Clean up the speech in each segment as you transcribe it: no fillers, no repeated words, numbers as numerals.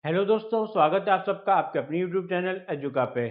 Hello दोस्तों, स्वागत है आप सबका आपके अपने यूट्यूब चैनल एजुका पे।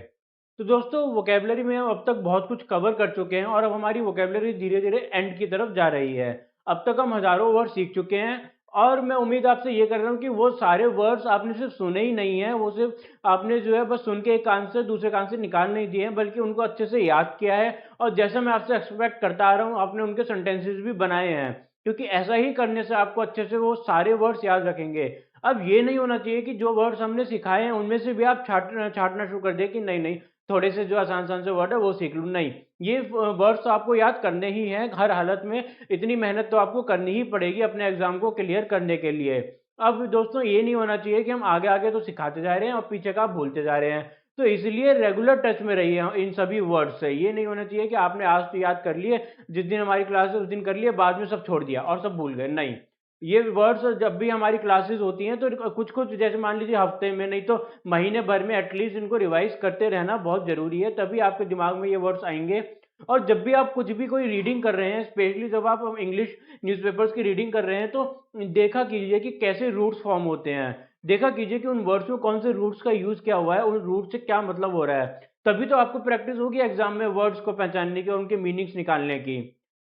तो दोस्तों, वोकेबलरी में हम अब तक बहुत कुछ कवर कर चुके हैं और अब हमारी वोकेबलरी धीरे धीरे एंड की तरफ जा रही है। अब तक हम हजारों वर्ड सीख चुके हैं और मैं उम्मीद आपसे ये कर रहा हूँ कि वो सारे वर्ड्स आपने सिर्फ सुने ही नहीं है, वो सिर्फ आपने जो है बस सुन के एक कान से दूसरे कान से निकाल नहीं दिए हैं, बल्कि उनको अच्छे से याद किया है। और जैसा मैं आपसे एक्सपेक्ट करता आ रहा हूँ, आपने उनके सेंटेंसेस भी बनाए हैं, क्योंकि ऐसा ही करने से आपको अच्छे से वो सारे वर्ड्स याद रखेंगे। अब ये नहीं होना चाहिए कि जो वर्ड्स हमने सिखाए हैं उनमें से भी आप छाटना शुरू कर दें कि नहीं नहीं, थोड़े से जो आसान आसान से वर्ड है वो सीख लूँ। नहीं, ये वर्ड्स तो आपको याद करने ही हैं हर हालत में। इतनी मेहनत तो आपको करनी ही पड़ेगी अपने एग्जाम को क्लियर करने के लिए। अब दोस्तों, ये नहीं होना चाहिए कि हम आगे आगे तो सिखाते जा रहे हैं और पीछे का आप भूलते जा रहे हैं। तो इसलिए रेगुलर टच में रहिए इन सभी वर्ड से। ये नहीं होना चाहिए कि आपने आज तो याद कर लिए, जिस दिन हमारी क्लास है उस दिन कर लिए, बाद में सब छोड़ दिया और सब भूल गए। नहीं, ये वर्ड्स जब भी हमारी क्लासेस होती हैं तो कुछ कुछ, जैसे मान लीजिए हफ्ते में नहीं तो महीने भर में एटलीस्ट इनको रिवाइज करते रहना बहुत जरूरी है, तभी आपके दिमाग में ये वर्ड्स आएंगे। और जब भी आप कुछ भी कोई रीडिंग कर रहे हैं, स्पेशली जब आप इंग्लिश न्यूज़पेपर्स की रीडिंग कर रहे हैं, तो देखा कीजिए कि कैसे रूट्स फॉर्म होते हैं। देखा कीजिए कि उन वर्ड्स में कौन से रूट्स का यूज क्या हुआ है, उन रूट से क्या मतलब हो रहा है। तभी तो आपको प्रैक्टिस होगी एग्जाम में वर्ड्स को पहचानने की और उनके मीनिंग्स निकालने की।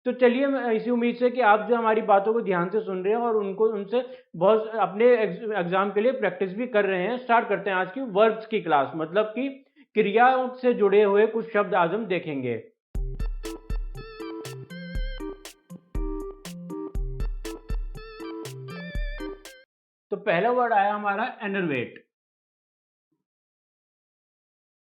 तो चलिए, मैं इसी उम्मीद से कि आप जो हमारी बातों को ध्यान से सुन रहे हैं और उनको उनसे बहुत अपने एग्जाम के लिए प्रैक्टिस भी कर रहे हैं, स्टार्ट करते हैं आज की वर्ब्स की क्लास, मतलब कि क्रियाओं से जुड़े हुए कुछ शब्द आज हम देखेंगे। तो पहला वर्ड आया हमारा एनर्वेट।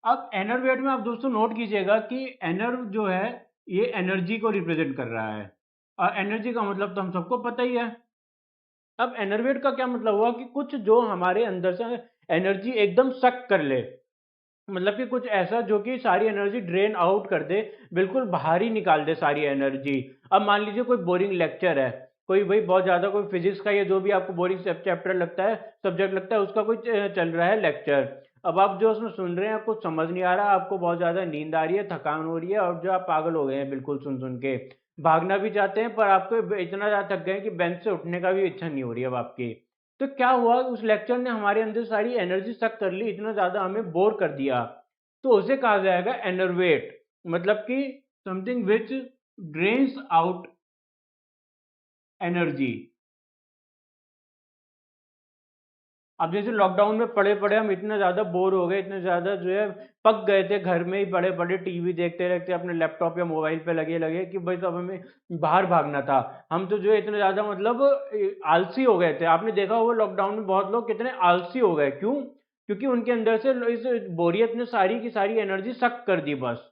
अब एनर्वेट में आप दोस्तों नोट कीजिएगा कि एनर्व जो है ये एनर्जी को रिप्रेजेंट कर रहा है, और एनर्जी का मतलब तो हम सबको पता ही है। अब एनर्वेट का क्या मतलब हुआ कि कुछ जो हमारे अंदर से एनर्जी एकदम सक कर ले, मतलब कि कुछ ऐसा जो कि सारी एनर्जी ड्रेन आउट कर दे, बिल्कुल बाहर ही निकाल दे सारी एनर्जी। अब मान लीजिए कोई बोरिंग लेक्चर है, कोई भाई बहुत ज़्यादा कोई फिजिक्स का या जो भी आपको बोरिंग चैप्टर लगता है, सब्जेक्ट लगता है, उसका कोई चल रहा है लेक्चर। अब आप जो उसमें सुन रहे हैं आपको समझ नहीं आ रहा, आपको बहुत ज़्यादा नींद आ रही है, थकान हो रही है, और जो आप पागल हो गए हैं बिल्कुल सुन सुन के, भागना भी चाहते हैं, पर आपको इतना ज़्यादा थक गए हैं कि बेंच से उठने का भी इच्छा नहीं हो रही है अब आपकी। तो क्या हुआ, उस लेक्चर ने हमारे अंदर सारी एनर्जी सक कर ली, इतना ज़्यादा हमें बोर कर दिया। तो उसे कहा जाएगा एनर्वेट, मतलब कि something which drains out energy. अब जैसे लॉकडाउन में पड़े पड़े हम इतने ज्यादा बोर हो गए, इतने ज्यादा जो है पक गए थे, घर में ही पड़े पड़े टीवी देखते रहते अपने लैपटॉप या मोबाइल पे लगे लगे, कि भाई सब हमें बाहर भागना था। हम तो जो है इतने ज्यादा मतलब आलसी हो गए थे। आपने देखा होगा लॉकडाउन में बहुत लोग कितने आलसी हो गए, क्यों? क्योंकि उनके अंदर से इस बोरियत ने सारी की सारी एनर्जी सक कर दी बस।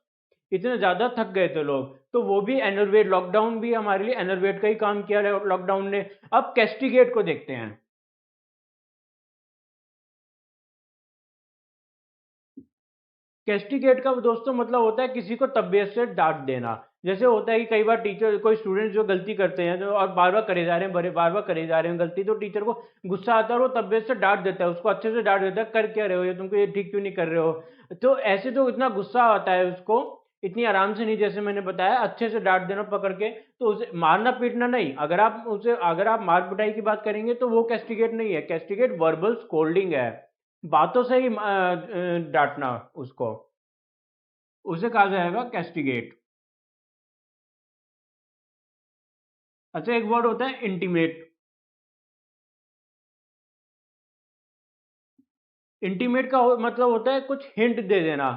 इतने ज्यादा थक गए थे लोग, तो वो भी एनर्वेट, लॉकडाउन भी हमारे लिए एनर्वेट का ही काम किया लॉकडाउन ने। अब कैस्टिगेट को देखते हैं। कैस्टिगेट का दोस्तों मतलब होता है किसी को तबीयत से डांट देना। जैसे होता है कि कई बार टीचर, कोई स्टूडेंट जो गलती करते हैं जो और बार बार करे जा रहे हैं, बड़े बार बार करे जा रहे हैं गलती, तो टीचर को गुस्सा आता है और वो तबीयत से डांट देता है, उसको अच्छे से डांट देता है, कर क्या रहे हो, ये तुमको ये ठीक क्यों नहीं कर रहे हो। तो ऐसे तो इतना गुस्सा आता है उसको, इतनी आराम से नहीं, जैसे मैंने बताया अच्छे से डांट देना पकड़ के। तो उसे मारना पीटना नहीं, अगर आप मार पिटाई की बात करेंगे तो वो कैस्टिगेट नहीं है। कैस्टिगेट वर्बल स्कोल्डिंग है, बातों से ही डांटना उसको, उसे कहा जाएगा कैस्टिगेट। अच्छा, एक वर्ड होता है इंटीमेट। इंटीमेट का मतलब होता है कुछ हिंट दे देना।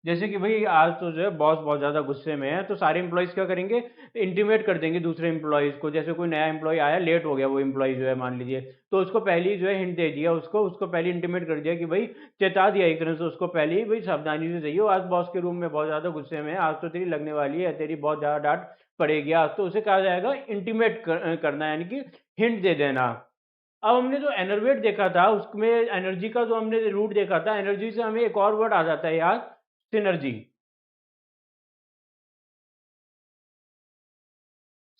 जैसे कि भाई आज तो जो है बॉस बहुत ज्यादा गुस्से में है, तो सारे एम्प्लॉयज क्या करेंगे, इंटीमेट कर देंगे दूसरे एम्प्लॉयज को। जैसे कोई नया एम्प्लॉय आया, लेट हो गया वो एम्प्लॉय जो है मान लीजिए, तो उसको पहले ही जो है हिंट दे दिया, उसको उसको पहले इंटीमेट कर दिया कि भाई, चेता दिया एक तरह से उसको पहले ही, भाई सावधानी से जाइए, आज बॉस के रूम में बहुत ज्यादा गुस्से में है, आज तो तेरी लगने वाली है, तेरी बहुत ज्यादा डांट पड़ेगी आज। तो उसे कहा जाएगा इंटीमेट करना, यानी कि हिंट दे देना। अब हमने जो एनर्वेट देखा था उसमें एनर्जी का जो हमने रूट देखा था, एनर्जी से हमें एक और वर्ड आ जाता है यार, सिनर्जी।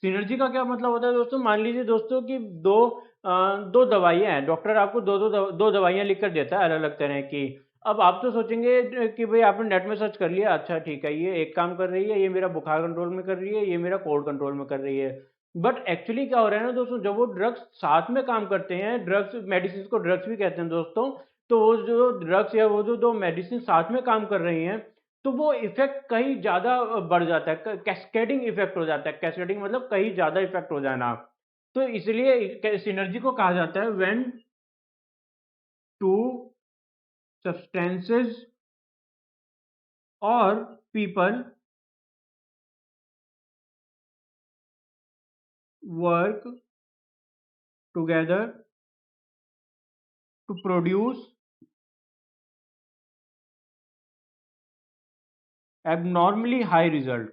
सिनर्जी का क्या मतलब होता है दोस्तों, मान लीजिए दोस्तों कि दो दवाइयाँ हैं, डॉक्टर आपको दो दवाइयाँ लिख कर देता है अलग अलग तरह की। अब आप तो सोचेंगे कि भाई आपने नेट में सर्च कर लिया, अच्छा ठीक है, ये एक काम कर रही है, ये मेरा बुखार कंट्रोल में कर रही है, ये मेरा कोल्ड कंट्रोल में कर रही है। बट एक्चुअली क्या हो रहा है ना दोस्तों, जब वो ड्रग्स साथ में काम करते हैं, ड्रग्स मेडिसिन को ड्रग्स भी कहते हैं दोस्तों, तो वो जो ड्रग्स या वो जो दो मेडिसिन साथ में काम कर रही हैं, तो वो इफेक्ट कहीं ज़्यादा बढ़ जाता है, कैस्केडिंग इफेक्ट हो जाता है। कैस्केडिंग मतलब कहीं ज़्यादा इफेक्ट हो जाना। तो इसलिए सिनर्जी को कहा जाता है व्हेन टू सब्सटेंसेस और people work together to produce abnormally high result।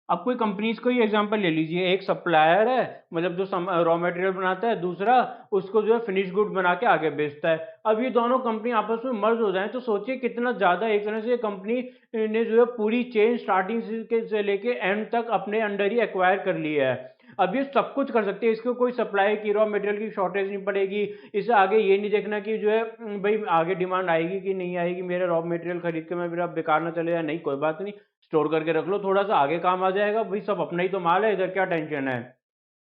अब कोई कंपनीज को ही एग्जांपल ले लीजिए, एक सप्लायर है, मतलब जो रॉ मटेरियल बनाता है, दूसरा उसको जो है फिनिश गुड बना के आगे बेचता है। अब ये दोनों कंपनी आपस में मर्ज हो जाए तो सोचिए कितना ज्यादा एक तरह से कंपनी ने जो है पूरी चेन स्टार्टिंग से लेके एंड तक अपने अंडर ही एक्वायर कर लिया है। अब ये सब कुछ कर सकती है, इसको कोई सप्लाई की रॉ मटेरियल की शॉर्टेज नहीं पड़ेगी। इसे आगे ये नहीं देखना कि जो है भाई आगे डिमांड आएगी कि नहीं आएगी, मेरा रॉ मटेरियल खरीद के मैं मेरा बेकार ना चले जाए, नहीं कोई बात नहीं, स्टोर करके रख लो, थोड़ा सा आगे काम आ जाएगा, भाई सब अपना ही तो माल है, इधर क्या टेंशन है।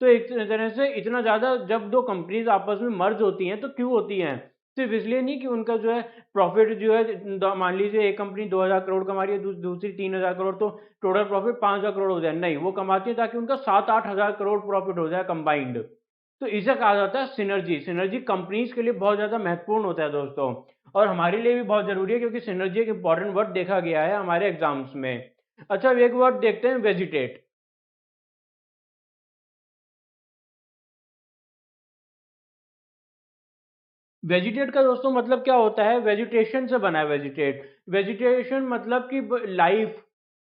तो एक तरह से इतना ज्यादा जब दो कंपनीज आपस में मर्ज होती हैं तो क्यों होती हैं? सिर्फ इसलिए नहीं कि उनका जो है प्रॉफिट जो है, मान लीजिए एक कंपनी 2000 करोड़ कमा रही है, दूसरी 3000 करोड़, तो टोटल प्रॉफिट 5000 करोड़ हो जाए, नहीं, वो कमाती है ताकि उनका 7-8 हजार करोड़ प्रॉफिट हो जाए कंबाइंड। तो इसे कहा जाता है सिनर्जी। सिनर्जी कंपनीज के लिए बहुत ज्यादा महत्वपूर्ण होता है दोस्तों, और हमारे लिए भी बहुत जरूरी है, क्योंकि सिनर्जी एक इंपॉर्टेंट वर्ड देखा गया है हमारे एग्जाम्स में। अच्छा, अब एक वर्ड देखते हैं, वेजिटेट। वेजिटेट का दोस्तों मतलब क्या होता है? वेजिटेशन से बना है वेजिटेट। वेजिटेशन मतलब कि लाइफ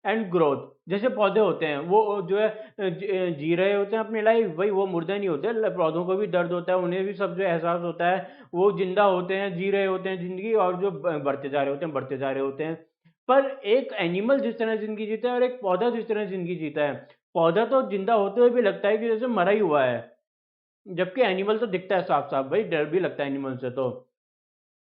एंड ग्रोथ। जैसे पौधे होते हैं वो जो है जी रहे होते हैं अपनी लाइफ, वही वो मुर्दे नहीं होते, पौधों को भी दर्द होता है, उन्हें भी सब जो एहसास होता है, वो जिंदा होते हैं, जी रहे होते हैं जिंदगी, और जो बढ़ते जा रहे होते हैं, बढ़ते जा रहे होते हैं। पर एक एनिमल जिस तरह जिंदगी जीता है और एक पौधा जिस तरह जिंदगी जीता है, पौधा तो जिंदा होते हुए भी लगता है कि जैसे मरा ही हुआ है, जबकि एनिमल तो दिखता है साफ साफ, भाई डर भी लगता है एनिमल से। तो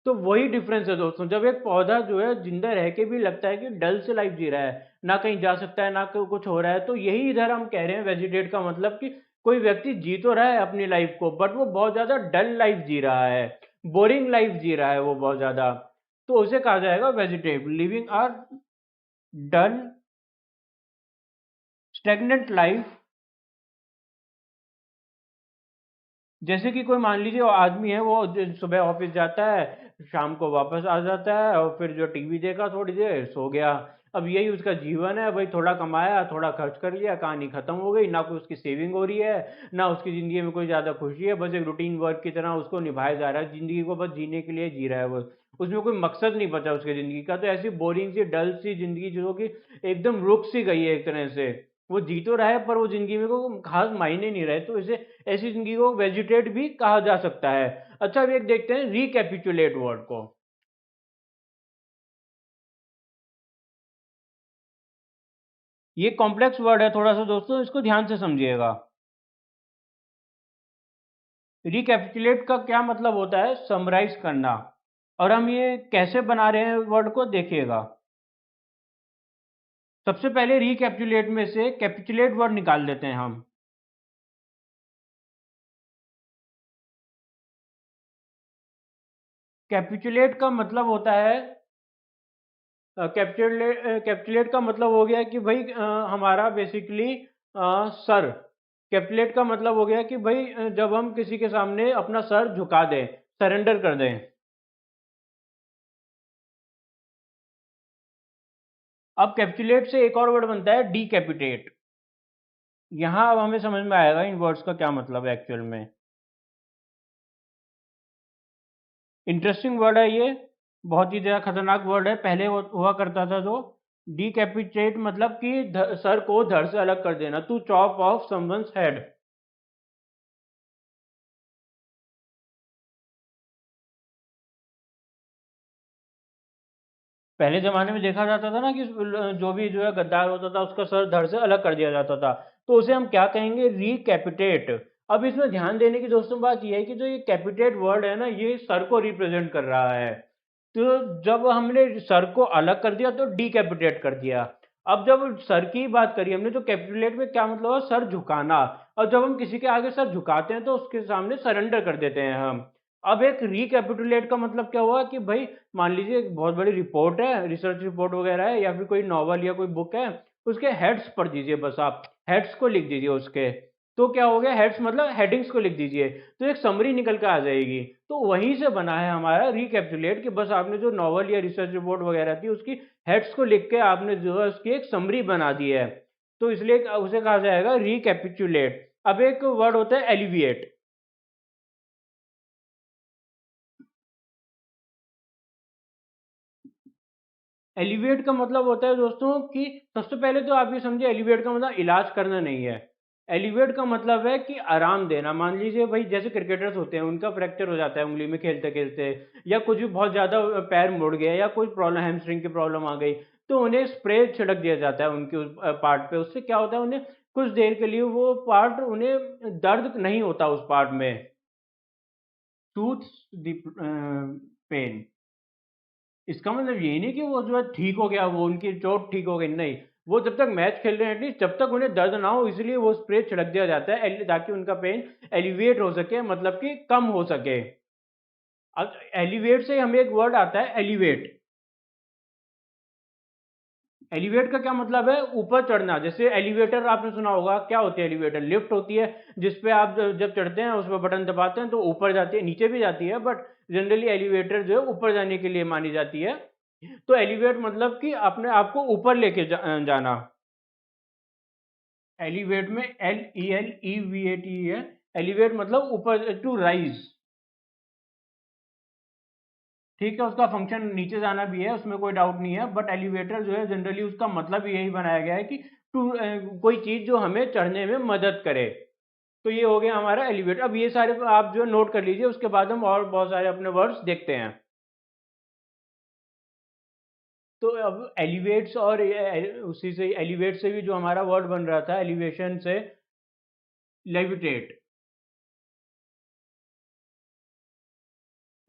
वही डिफरेंस है दोस्तों, जब एक पौधा जो है जिंदा रह के भी लगता है कि डल से लाइफ जी रहा है, ना कहीं जा सकता है, ना कुछ हो रहा है, तो यही इधर हम कह रहे हैं वेजिटेट का मतलब कि कोई व्यक्ति जी तो रहा है अपनी लाइफ को, बट वो बहुत ज्यादा डल लाइफ जी रहा है, बोरिंग लाइफ जी रहा है वो बहुत ज्यादा, तो उसे कहा जाएगा vegetate, living or dull stagnant life. जैसे कि कोई मान लीजिए वो आदमी है, वो सुबह ऑफिस जाता है, शाम को वापस आ जाता है, और फिर जो टीवी देखा थोड़ी देर, सो गया। अब यही उसका जीवन है भाई, थोड़ा कमाया, थोड़ा खर्च कर लिया, कहानी खत्म हो गई, ना कोई उसकी सेविंग हो रही है, ना उसकी जिंदगी में कोई ज्यादा खुशी है, बस एक रूटीन वर्क की तरह उसको निभाया जा रहा है, जिंदगी को बस जीने के लिए जी रहा है वो, उसमें कोई मकसद नहीं बचा उसकी जिंदगी का। तो ऐसी बोरिंग सी डल सी जिंदगी जो कि एकदम रुक सी गई है एक तरह से, वो जी तो रहा है पर वो जिंदगी में को खास मायने नहीं रहे, तो इसे ऐसी जिंदगी को वेजिटेट भी कहा जा सकता है। अच्छा, अब एक देखते हैं रिकैपिचुलेट वर्ड को। ये कॉम्प्लेक्स वर्ड है थोड़ा सा दोस्तों, इसको ध्यान से समझिएगा। रिकैपिचुलेट का क्या मतलब होता है? समराइज करना। और हम ये कैसे बना रहे हैं वर्ड को, देखिएगा। सबसे पहले रिकैपिचुलेट में से कैपिचुलेट वर्ड निकाल देते हैं हम। कैपिचुलेट का मतलब होता है, कैपिटुलेट का मतलब हो गया कि भाई हमारा बेसिकली सर। कैपिटुलेट का मतलब हो गया कि भाई जब हम किसी के सामने अपना सर झुका दें, सरेंडर कर दें। अब कैपिटुलेट से एक और वर्ड बनता है डीकैपिटेट। यहाँ अब हमें समझ में आएगा इन वर्ड्स का क्या मतलब है एक्चुअल में। इंटरेस्टिंग वर्ड है ये, बहुत ही ज़्यादा खतरनाक वर्ड है। पहले हुआ करता था जो डीकैपिटेट मतलब कि सर को धड़ से अलग कर देना, to chop off someone's head. पहले जमाने में देखा जाता था ना कि जो भी जो है गद्दार होता था उसका सर धड़ से अलग कर दिया जाता था, तो उसे हम क्या कहेंगे? रिकैपिटेट। अब इसमें ध्यान देने की दोस्तों बात यह है कि जो ये कैपिटेट वर्ड है ना, ये सर को रिप्रेजेंट कर रहा है। तो जब हमने सर को अलग कर दिया तो डीकैपिटेट कर दिया। अब जब सर की बात करी हमने तो कैपिटुलेट में क्या मतलब है, सर झुकाना। और जब हम किसी के आगे सर झुकाते हैं तो उसके सामने सरेंडर कर देते हैं हम। अब एक रिकैपिटुलेट का मतलब क्या हुआ कि भाई मान लीजिए एक बहुत बड़ी रिपोर्ट है, रिसर्च रिपोर्ट वगैरह है या फिर कोई नॉवल या कोई बुक है, उसके हेड्स पढ़ दीजिए, बस आप हेड्स को लिख दीजिए उसके। तो क्या हो गया, हेड्स मतलब हेडिंग्स को लिख दीजिए, तो एक समरी निकल के आ जाएगी। तो वहीं से बना है हमारा रिकैपिटुलेट कि बस आपने जो नॉवल या रिसर्च रिपोर्ट वगैरह थी उसकी हेड्स को लिख के आपने जो है उसकी एक समरी बना दी है। तो इसलिए उसे कहा जाएगा रिकैपिटुलेट। अब एक वर्ड होता है एलिविएट। एलिवेट का मतलब होता है दोस्तों कि सबसे पहले तो आप ये समझिए एलिवेट का मतलब इलाज करना नहीं है। एलिवेट का मतलब है कि आराम देना। मान लीजिए भाई जैसे क्रिकेटर्स होते हैं उनका फ्रैक्चर हो जाता है उंगली में खेलते खेलते, या कुछ भी बहुत ज़्यादा पैर मुड़ गया या कोई प्रॉब्लम हैमस्ट्रिंग की प्रॉब्लम आ गई, तो उन्हें स्प्रे छिड़क दिया जाता है उनके उस पार्ट पे। उससे क्या होता है, उन्हें कुछ देर के लिए वो पार्ट, उन्हें दर्द नहीं होता उस पार्ट में। सूथ्स द पेन। इसका मतलब ये नहीं कि वो जो है ठीक हो गया, वो उनकी चोट ठीक हो गई, नहीं। वो जब तक मैच खेल रहे हैं एटलीस्ट जब तक उन्हें दर्द ना हो, इसलिए वो स्प्रे छिड़क दिया जाता है ताकि उनका पेन एलिविएट हो सके, मतलब कि कम हो सके। अब एलिवेट से हमें एक वर्ड आता है एलिवेट। एलिवेट का क्या मतलब है, ऊपर चढ़ना। जैसे एलिवेटर आपने सुना होगा, क्या होती है एलिवेटर, लिफ्ट होती है जिसपे आप जब चढ़ते हैं उस पर बटन दबाते हैं तो ऊपर जाती है, नीचे भी जाती है, बट जनरली एलिवेटर जो है ऊपर जाने के लिए मानी जाती है। तो एलिवेट मतलब कि अपने आप को ऊपर लेके जाना। एलिवेट में Leelevate है। एलिवेट मतलब ऊपर, टू राइज। ठीक है, उसका फंक्शन नीचे जाना भी है, उसमें कोई डाउट नहीं है, बट एलिवेटर जो है जनरली उसका मतलब यही बनाया गया है कि टू, कोई चीज जो हमें चढ़ने में मदद करे। तो ये हो गया हमारा एलिवेटर। अब ये सारे आप जो नोट कर लीजिए, उसके बाद हम और बहुत सारे अपने वर्ड्स देखते हैं। तो अब एलिवेट्स और उसी से एलिवेट से भी जो हमारा वर्ड बन रहा था एलिवेशन से, लेविटेट।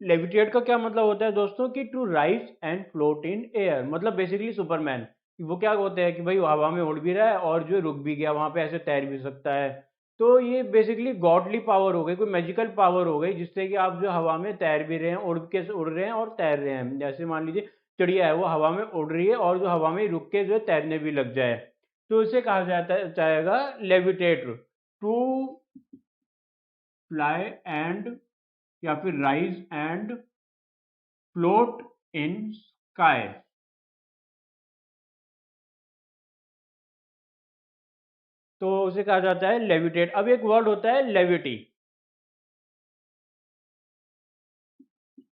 लेविटेट का क्या मतलब होता है दोस्तों कि to rise and float in air, मतलब बेसिकली सुपरमैन। वो क्या होता है कि भाई वो हवा में उड़ भी रहा है और जो रुक भी गया वहां पे ऐसे तैर भी सकता है। तो ये बेसिकली गॉडली पावर हो गई, कोई मैजिकल पावर हो गई, जिससे कि आप जो हवा में तैर भी रहे हैं, उड़ रहे हैं और तैर रहे हैं। जैसे मान लीजिए चिड़िया है, वो हवा में उड़ रही है और जो हवा में रुक के जो है तैरने भी लग जाए, तो इसे कहा जाता है जाएगा लेविटेट। टू फ्लाई एंड, या फिर rise and float in sky. तो उसे कहा जाता है लेविटेट। अब एक वर्ड होता है levity.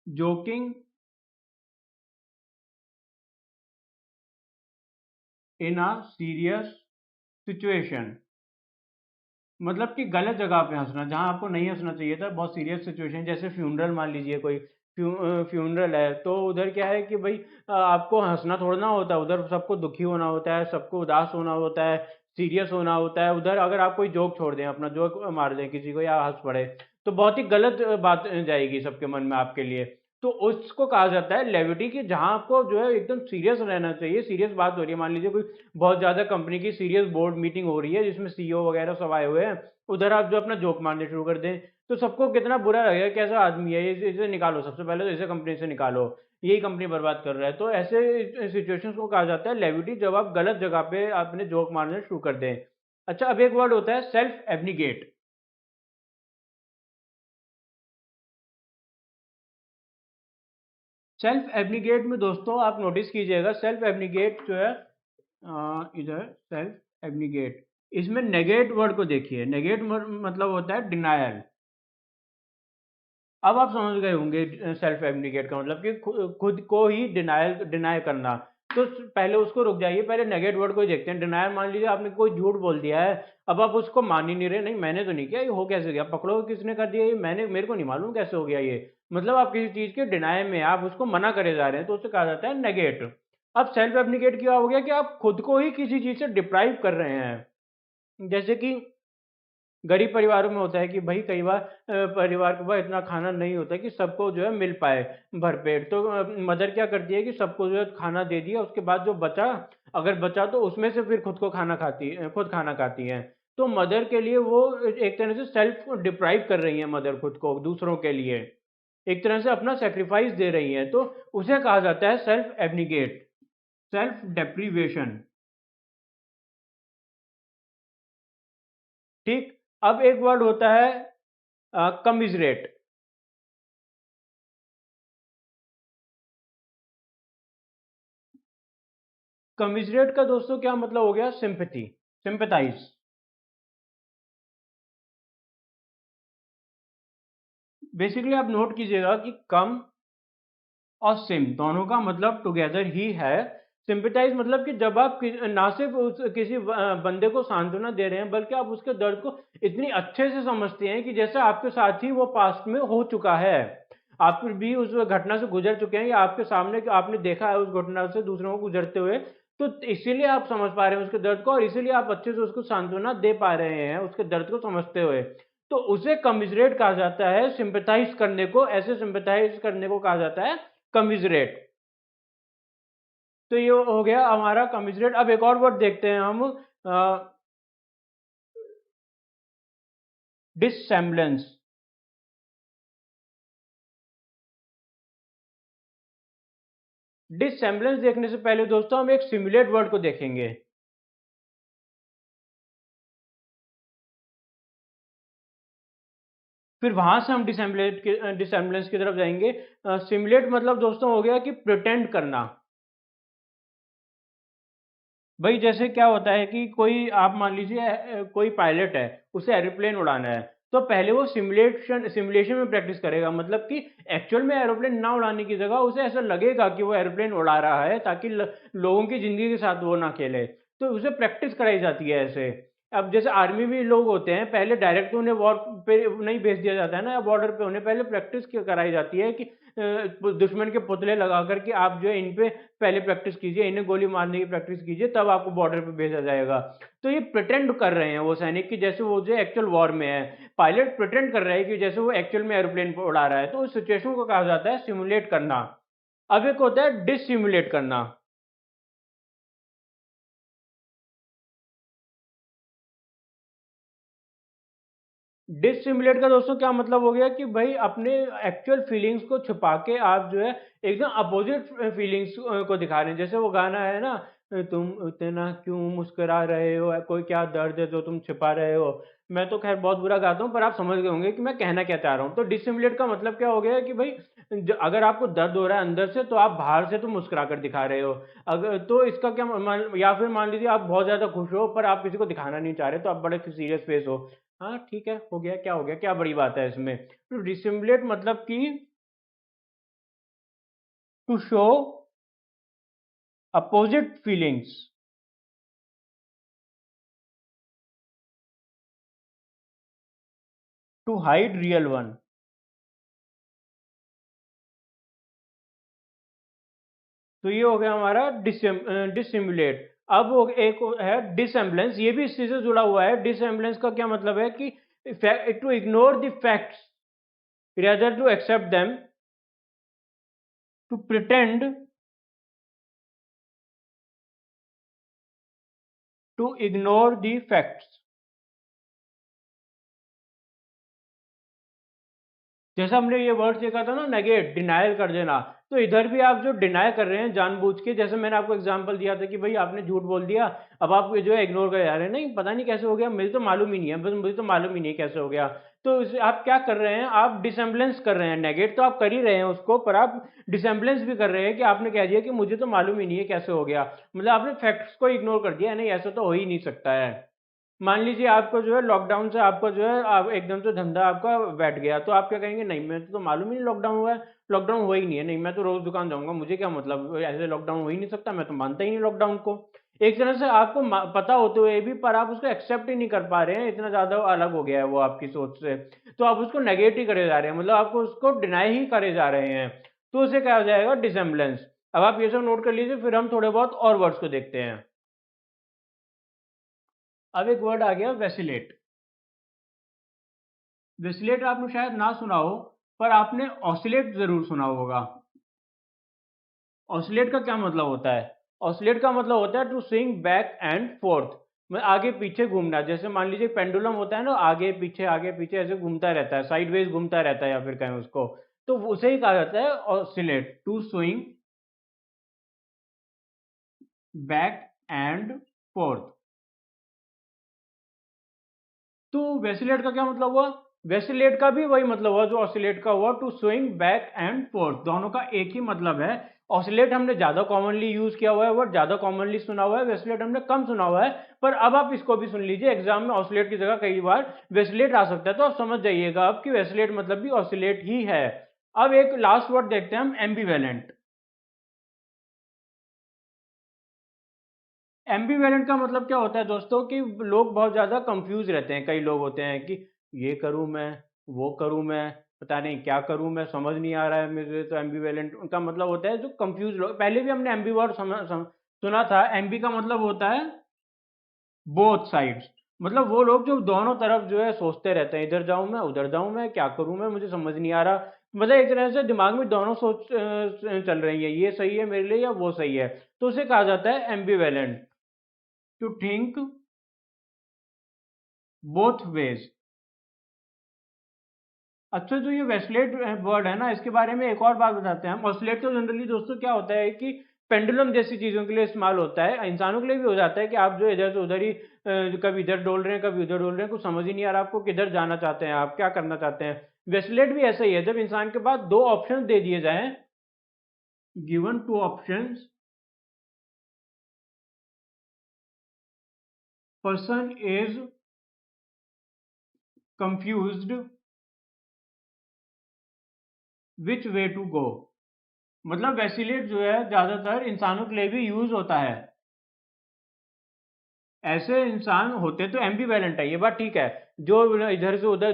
Joking in a serious situation, मतलब कि गलत जगह पे हंसना जहां आपको नहीं हंसना चाहिए था, बहुत सीरियस सिचुएशन। जैसे फ्यूनरल, मान लीजिए कोई फ्यूनरल है, तो उधर क्या है कि भाई आपको हंसना थोड़ा ना होता है, उधर सबको दुखी होना होता है, सबको उदास होना होता है, सीरियस होना होता है। उधर अगर आप कोई जोक छोड़ दें, अपना जोक मार दें किसी को या हंस पड़े, तो बहुत ही गलत बात जाएगी सबके मन में आपके लिए। तो उसको कहा जाता है लेविटी, कि जहां आपको जो है एकदम सीरियस रहना चाहिए। सीरियस बात हो रही है, मान लीजिए कोई बहुत ज्यादा कंपनी की सीरियस बोर्ड मीटिंग हो रही है जिसमें सीईओ वगैरह सब आए हुए हैं, उधर आप जो अपना जोक मारने शुरू कर दें, तो सबको कितना बुरा लगेगा, कैसा आदमी है ये, इसे निकालो, सबसे पहले तो इसे कंपनी से निकालो, यही कंपनी बर्बाद कर रहा है। तो ऐसे सिचुएशंस को कहा जाता है लेविटी, जब आप गलत जगह पे अपने जोक मारने शुरू कर दें। अच्छा, अब एक वर्ड होता है सेल्फ एब्निगेट। सेल्फ एब्निगेट में दोस्तों आप नोटिस कीजिएगा, सेल्फ एब्निगेट जो है, इधर सेल्फ एब्निगेट, इसमें नेगेट वर्ड को देखिए। नेगेट मतलब होता है डिनायल। अब आप समझ गए होंगे सेल्फ एब्निगेट का मतलब कि खुद को ही डिनाई करना। तो पहले उसको रुक जाइए, पहले नेगेट वर्ड को ही देखते हैं। डिनायर, मान लीजिए आपने कोई झूठ बोल दिया है, अब आप उसको मान ही नहीं रहे, नहीं मैंने तो नहीं किया, ये हो कैसे गया, पकड़ो किसने कर दिया ये, मैंने, मेरे को नहीं मालूम कैसे हो गया ये। मतलब आप किसी चीज के डिनाई में, आप उसको मना करे जा रहे हैं, तो उसे कहा जाता है नेगेट। अब सेल्फ एब्निगेट क्या हो गया कि आप खुद को ही किसी चीज से डिप्राइव कर रहे हैं। जैसे कि गरीब परिवारों में होता है कि भाई कई बार परिवार के पास इतना खाना नहीं होता कि सबको जो है मिल पाए भरपेट, तो मदर क्या करती है कि सबको जो है खाना दे दिया, उसके बाद जो बचा, अगर बचा तो उसमें से फिर खुद खाना खाती हैं। तो मदर के लिए वो एक तरह से सेल्फ डिप्राइव कर रही है, मदर खुद को दूसरों के लिए एक तरह से अपना सेक्रीफाइस दे रही है, तो उसे कहा जाता है सेल्फ एब्निगेट, सेल्फ डेप्रीवेशन। ठीक। अब एक वर्ड होता है कमिजरेट। कमिजरेट का दोस्तों क्या मतलब हो गया? Sympathy, sympathise. बेसिकली आप नोट कीजिएगा कि कम और सिम दोनों का मतलब टुगेदर ही है। सिंपैथाइज मतलब कि जब आप ना सिर्फ किसी बंदे को सांत्वना दे रहे हैं, बल्कि आप उसके दर्द को इतनी अच्छे से समझते हैं कि जैसे आपके साथ ही वो पास्ट में हो चुका है, आप भी उस घटना से गुजर चुके हैं या आपके सामने आपने देखा है उस घटना से दूसरों को गुजरते हुए, तो इसीलिए आप समझ पा रहे हैं उसके दर्द को, और इसीलिए आप अच्छे से उसको सांत्वना दे पा रहे हैं उसके दर्द को समझते हुए। तो उसे कमिजरेट कहा जाता है, सिंपैथाइज करने को, ऐसे सिंपैथाइज करने को कहा जाता है कमिजरेट। तो ये हो गया हमारा कमिजरेट। अब एक और वर्ड देखते हैं हम, डिससेम्बलेंस। डिससेम्बलेंस देखने से पहले दोस्तों हम एक सिमुलेट वर्ड को देखेंगे। फिर वहां से हम डिससेम्बलेंस की तरफ जाएंगे। सिमुलेट मतलब दोस्तों हो गया कि प्रिटेंड करना। भाई जैसे क्या होता है कि कोई आप मान लीजिए कोई पायलट है, उसे एरोप्लेन उड़ाना है, तो पहले वो सिमुलेशन में प्रैक्टिस करेगा, मतलब कि एक्चुअल में एरोप्लेन ना उड़ाने की जगह उसे ऐसा लगेगा कि वो एरोप्लेन उड़ा रहा है, ताकि लोगों की जिंदगी के साथ वो ना खेले, तो उसे प्रैक्टिस कराई जाती है ऐसे। अब जैसे आर्मी में लोग होते हैं, पहले डायरेक्ट उन्हें वॉर पे नहीं भेज दिया जाता है ना, या बॉर्डर पे, उन्हें पहले प्रैक्टिस कराई जाती है कि दुश्मन के पुतले लगा करके आप जो है इन पे पहले प्रैक्टिस कीजिए, इन्हें गोली मारने की प्रैक्टिस कीजिए, तब आपको बॉर्डर पे भेजा जाएगा। तो ये प्रिटेंड कर रहे हैं वो सैनिक कि जैसे वो जो एक्चुअल वॉर में है, पायलट प्रिटेंड कर रहा है कि जैसे वो एक्चुअल में एरोप्लेन को उड़ा रहा है, तो उस सिचुएशन को कहा जाता है सिमुलेट करना। अब एक होता है डिसिमुलेट करना। डिसिमुलेट का दोस्तों क्या मतलब हो गया कि भाई अपने एक्चुअल फीलिंग्स को छुपा के आप जो है एकदम अपोजिट फीलिंग्स को दिखा रहे हैं। जैसे वो गाना है ना, तुम इतना क्यों मुस्कुरा रहे हो, कोई क्या दर्द है जो तुम छिपा रहे हो। मैं तो खैर बहुत बुरा गाता हूँ, पर आप समझ गए होंगे कि मैं कहना क्या चाह रहा हूँ। तो डिसिमुलेट का मतलब क्या हो गया कि भाई अगर आपको दर्द हो रहा है अंदर से, तो आप बाहर से तो मुस्कुरा कर दिखा रहे हो। अगर तो इसका क्या या फिर मान लीजिए आप बहुत ज्यादा खुश हो, पर आप किसी को दिखाना नहीं चाह रहे, तो आप बड़े सीरियस फेस हो। हाँ ठीक है, हो गया, क्या हो गया, क्या बड़ी बात है इसमें। तो डिसिमुलेट मतलब कि to show opposite feelings, to hide real one. तो ये हो गया हमारा डिसिमुलेट। अब एक है डिसेम्बलेंस, ये भी इसी से जुड़ा हुआ है। डिसेम्बलेंस का क्या मतलब है कि to ignore the facts rather to accept them, to pretend to ignore the facts। जैसा हमने ये वर्ड सीखा था ना, नेगेट, डिनायल कर देना, तो इधर भी आप जो डिनाई कर रहे हैं जानबूझ के, जैसे मैंने आपको एग्जांपल दिया था कि भाई आपने झूठ बोल दिया, अब आप जो है इग्नोर कर जा रहे हैं, नहीं पता नहीं कैसे हो गया, मुझे तो मालूम ही नहीं है, बस मुझे तो मालूम ही नहीं है कैसे हो गया। तो आप क्या कर रहे हैं, आप डिसेम्बलेंस कर रहे हैं। नेगेट तो आप कर ही रहे हैं उसको, पर आप डिसेम्बलेंस भी कर रहे हैं कि आपने कह दिया कि मुझे तो मालूम ही नहीं है कैसे हो गया, मतलब आपने फैक्ट्स को इग्नोर कर दिया, नहीं ऐसा तो हो ही नहीं सकता है। मान लीजिए आपको जो है लॉकडाउन से आपको जो है आप एकदम से धंधा आपका बैठ गया, तो आप क्या कहेंगे, नहीं मैं तो मालूम ही नहीं लॉकडाउन हुआ है, लॉकडाउन हुआ ही नहीं है, नहीं मैं तो रोज दुकान जाऊंगा, मुझे क्या मतलब, ऐसे लॉकडाउन हो ही नहीं सकता, मैं तो मानता ही नहीं लॉकडाउन को। एक तरह से आपको पता होते हुए भी, पर आप उसको एक्सेप्ट ही नहीं कर पा रहे हैं, इतना ज्यादा अलग हो गया है वो आपकी सोच से, तो आप उसको नेगेट ही करे जा रहे हैं, मतलब आपको उसको डिनाई ही करे जा रहे हैं। तो उसे कहा जाएगा डिसेम्बलेंस। अब आप ये सब नोट कर लीजिए, फिर हम थोड़े बहुत और वर्ड्स को देखते हैं। अब एक वर्ड आ गया वैसिलेट। वेस्लेट आपने शायद ना सुना हो, पर आपने ऑसिलेट जरूर सुना होगा। ऑसिलेट का क्या मतलब होता है? ऑसिलेट का मतलब होता है to swing back and forth, मतलब आगे पीछे घूमना। जैसे मान लीजिए पेंडुलम होता है ना, आगे पीछे ऐसे घूमता रहता है, साइडवेज घूमता रहता है, या फिर कहें उसको, तो उसे ही कहा जाता है oscillate, to swing back and forth. तो वेसिलेट का क्या मतलब हुआ? वेसिलेट का भी वही मतलब हुआ जो ऑसिलेट का हुआ, to swing back and forth, दोनों का एक ही मतलब है। ऑसिलेट हमने ज्यादा कॉमनली यूज किया हुआ है, वर्ड ज्यादा कॉमनली सुना हुआ है, वेसिलेट हमने कम सुना हुआ है। पर अब आप इसको भी सुन लीजिए, एग्जाम में ऑसिलेट की जगह कई बार वेसिलेट आ सकता है, तो आप समझ जाइएगा अब कि वेसिलेट मतलब भी ऑसिलेट ही है। अब एक लास्ट वर्ड देखते हैं हम, एम्बीवेलेंट। एम्बीवेलेंट का मतलब क्या होता है दोस्तों, कि लोग बहुत ज़्यादा कंफ्यूज रहते हैं। कई लोग होते हैं कि ये करूं मैं, वो करूं मैं, पता नहीं क्या करूं मैं, समझ नहीं आ रहा है मुझे। तो एम्बीवेलेंट उनका मतलब होता है जो कंफ्यूज लोग। पहले भी हमने एम्बी वर्ड सुना था। एम्बी का मतलब होता है बोथ साइड्स, मतलब वो लोग जो दोनों तरफ जो है सोचते रहते हैं, इधर जाऊं मैं, उधर जाऊं मैं, क्या करूं मैं, मुझे समझ नहीं आ रहा। मतलब एक तरह से दिमाग में दोनों सोच चल रही है, ये सही है मेरे लिए या वो सही है। तो उसे कहा जाता है एम्बीवेलेंट, टू थिंक बोथ वेज। अच्छा, जो ये वेस्लेट वर्ड है ना, इसके बारे में एक और बात बताते हैं हम। ऑसिलेट तो जनरली दोस्तों क्या होता है कि पेंडुलम जैसी चीजों के लिए इस्तेमाल होता है। इंसानों के लिए भी हो जाता है कि आप जो इधर से उधर ही कभी इधर डोल रहे हैं, कभी उधर डोल रहे हैं, कुछ समझ ही नहीं आ रहा आपको किधर जाना चाहते हैं, आप क्या करना चाहते हैं। वेस्लेट भी ऐसा ही है, जब इंसान के पास दो ऑप्शन दे दिए जाएं, given two options, person is confused which way to go. मतलब वेस्लेट जो है ज्यादातर इंसानों के लिए भी यूज होता है। ऐसे इंसान होते तो एम्बीवेलेंट है, ये बात ठीक है। जो इधर से उधर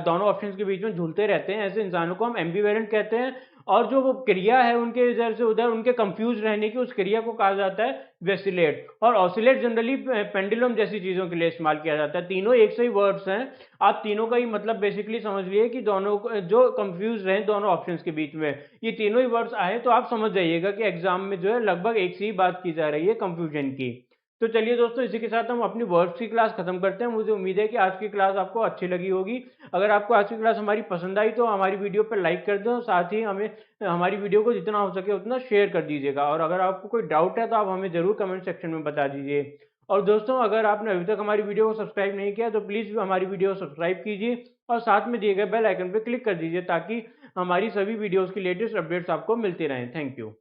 दोनों ऑप्शंस के बीच में झूलते रहते हैं, ऐसे इंसानों को हम एम्बीवेलेंट कहते हैं। और जो वो क्रिया है उनके इधर से उधर, उनके कंफ्यूज रहने की, उस क्रिया को कहा जाता है वेसिलेट। और ऑसिलेट जनरली पेंडुलम जैसी चीजों के लिए इस्तेमाल किया जाता है। तीनों एक से ही वर्ड्स हैं। आप तीनों का ही मतलब बेसिकली समझ लिए कि दोनों जो कंफ्यूज रहे दोनों ऑप्शंस के बीच में, ये तीनों ही वर्ड्स आए, तो आप समझ जाइएगा कि एग्जाम में जो है लगभग एक से ही बात की जा रही है, कंफ्यूजन की। तो चलिए दोस्तों, इसी के साथ हम अपनी वर्ड्स की क्लास खत्म करते हैं। मुझे उम्मीद है कि आज की क्लास आपको अच्छी लगी होगी। अगर आपको आज की क्लास हमारी पसंद आई तो हमारी वीडियो पर लाइक कर दें, और साथ ही हमें हमारी वीडियो को जितना हो सके उतना शेयर कर दीजिएगा। और अगर आपको कोई डाउट है तो आप हमें ज़रूर कमेंट सेक्शन में बता दीजिए। और दोस्तों, अगर आपने अभी तक हमारी वीडियो को सब्सक्राइब नहीं किया तो प्लीज़ हमारी वीडियो को सब्सक्राइब कीजिए, और साथ में दिए गए बेल आइकन पर क्लिक कर दीजिए, ताकि हमारी सभी वीडियोज़ की लेटेस्ट अपडेट्स आपको मिलती रहें। Thank you.